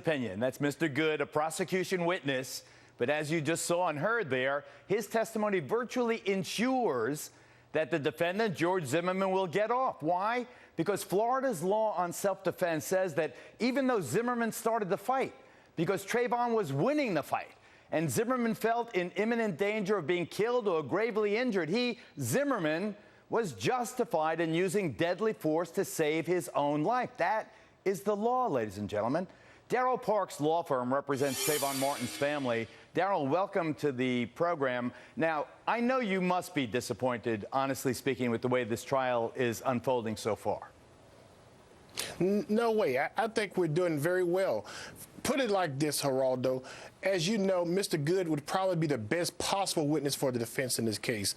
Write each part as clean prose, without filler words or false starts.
opinion. That's Mr. Good, a prosecution witness. But as you just saw and heard there, his testimony virtually ensures that the defendant, George Zimmerman, will get off. Why? Because Florida's law on self-defense says that even though Zimmerman started the fight, because Trayvon was winning the fight, and Zimmerman felt in imminent danger of being killed or gravely injured, Zimmerman, was justified in using deadly force to save his own life. That is the law, ladies and gentlemen. Darryl Parks' law firm represents Trayvon Martin's family. Darryl, welcome to the program. Now, I know you must be disappointed, honestly speaking, with the way this trial is unfolding so far. No way. I think we're doing very well. Put it like this, Geraldo. As you know, Mr. Good would probably be the best possible witness for the defense in this case.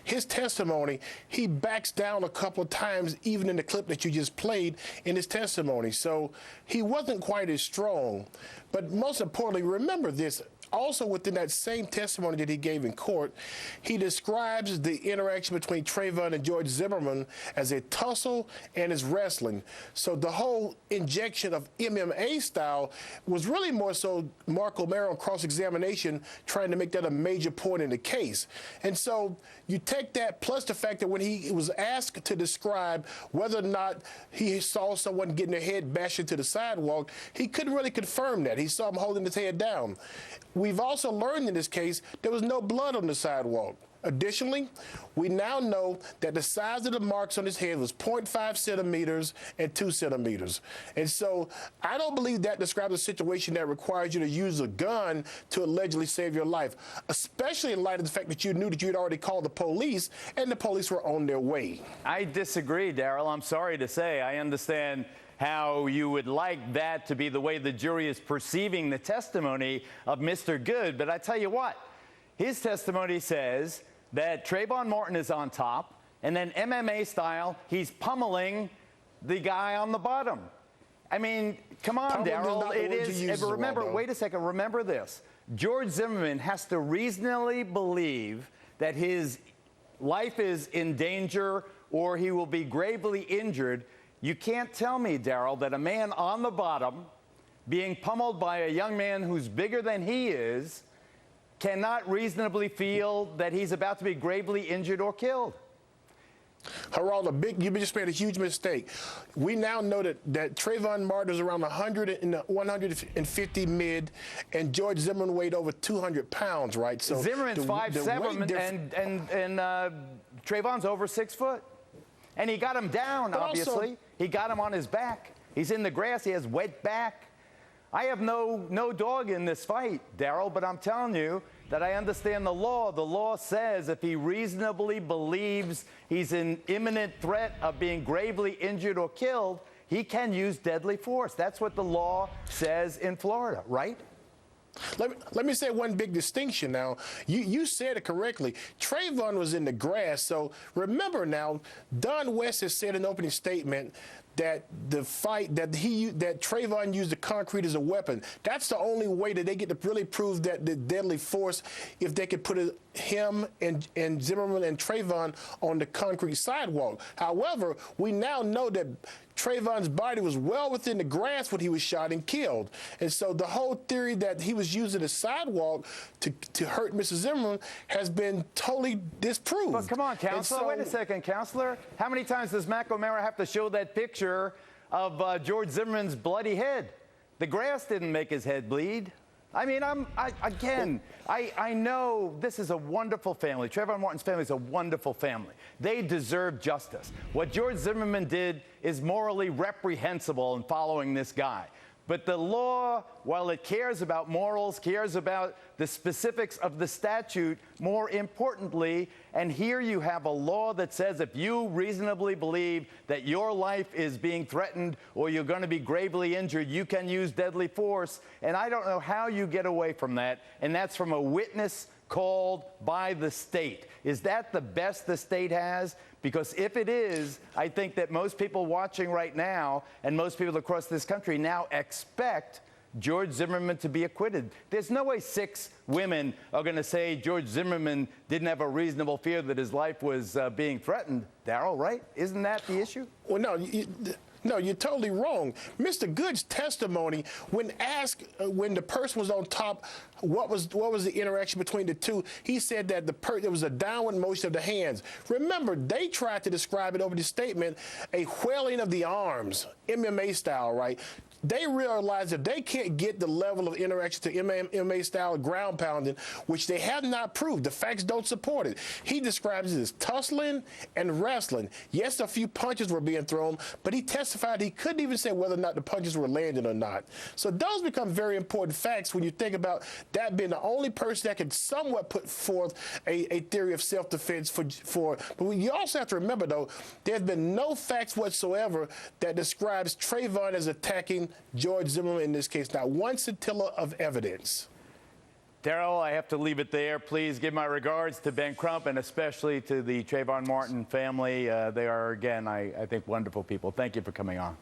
His testimony, he backs down a couple of times, even in the clip that you just played in his testimony. So he wasn't quite as strong. But most importantly, remember this. Also within that same testimony that he gave in court, he describes the interaction between Trayvon and George Zimmerman as a tussle and as wrestling. So the whole injection of MMA style was really more so Mark O'Mara on cross-examination trying to make that a major point in the case. And so you take that plus the fact that when he was asked to describe whether or not he saw someone getting their head bashed into the sidewalk, he couldn't really confirm that. He saw him holding his head down. We've also learned in this case there was no blood on the sidewalk. Additionally, we now know that the size of the marks on his head was 0.5 centimeters and 2 centimeters. And so I don't believe that describes a situation that requires you to use a gun to allegedly save your life, especially in light of the fact that you knew that you had already called the police and the police were on their way. I disagree, Darryl. I'm sorry to say. I understand how you would like that to be the way the jury is perceiving the testimony of Mr. Good. But I tell you what, his testimony says that Trayvon Martin is on top, and then MMA style, he's pummeling the guy on the bottom. I mean, come on, Darryl. It is. Remember, wait a second. Remember this. George Zimmerman has to reasonably believe that his life is in danger or he will be gravely injured. You can't tell me, Darryl, that a man on the bottom being pummeled by a young man who's bigger than he is cannot reasonably feel that he's about to be gravely injured or killed. Geraldo, you just made a huge mistake. We now know that Trayvon Martin is around 150 mid, and George Zimmerman weighed over 200 pounds, right? So Zimmerman's 5'7", and Trayvon's over 6 foot. And he got him down, but obviously. Also, he got him on his back. He's in the grass. He has wet back. I have no dog in this fight, Darryl, but I'm telling you that I understand the law. The law says if he reasonably believes he's in imminent threat of being gravely injured or killed, he can use deadly force. That's what the law says in Florida, right? Let me say one big distinction now. You said it correctly. Trayvon was in the grass. So remember now, Don West has said in an opening statement that that Trayvon used the concrete as a weapon. That's the only way that they get to really prove that the deadly force, if they could put him and Zimmerman and Trayvon on the concrete sidewalk. However, we now know that Trayvon's body was well within the grass when he was shot and killed. And so the whole theory that he was using the sidewalk to hurt Mr. Zimmerman has been totally disproved. But come on, counselor. Wait a second, counselor. How many times does Mac O'Mara have to show that picture of George Zimmerman's bloody head? The grass didn't make his head bleed. I mean, I know this is a wonderful family. Trayvon Martin's family is a wonderful family. They deserve justice. What George Zimmerman did is morally reprehensible in following this guy. But the law, while it cares about morals, cares about the specifics of the statute, more importantly, and here you have a law that says if you reasonably believe that your life is being threatened or you're going to be gravely injured, you can use deadly force. And I don't know how you get away from that, and that's from a witness called by the state. Is that the best the state has? Because if it is, I think that most people watching right now and most people across this country now expect George Zimmerman to be acquitted. There's no way 6 women are going to say George Zimmerman didn't have a reasonable fear that his life was being threatened, Darryl, right? Isn't that the issue? Well, No, you're totally wrong. Mr. Good's testimony, when asked when the person was on top, what was the interaction between the two, he said that there was a downward motion of the hands. Remember, they tried to describe it over the statement, a wailing of the arms, MMA style, right? They realize that they can't get the level of interaction to MMA style ground pounding, which they have not proved. The facts don't support it. He describes it as tussling and wrestling. Yes, a few punches were being thrown, but he testified he couldn't even say whether or not the punches were landing or not. So those become very important facts when you think about that being the only person that could somewhat put forth a theory of self-defense for. But you also have to remember, though, there's been no facts whatsoever that describes Trayvon as attacking George Zimmerman in this case. Not one scintilla of evidence. Daryl, I have to leave it there. Please give my regards to Ben Crump and especially to the Trayvon Martin family. They are, again, I think, wonderful people. Thank you for coming on.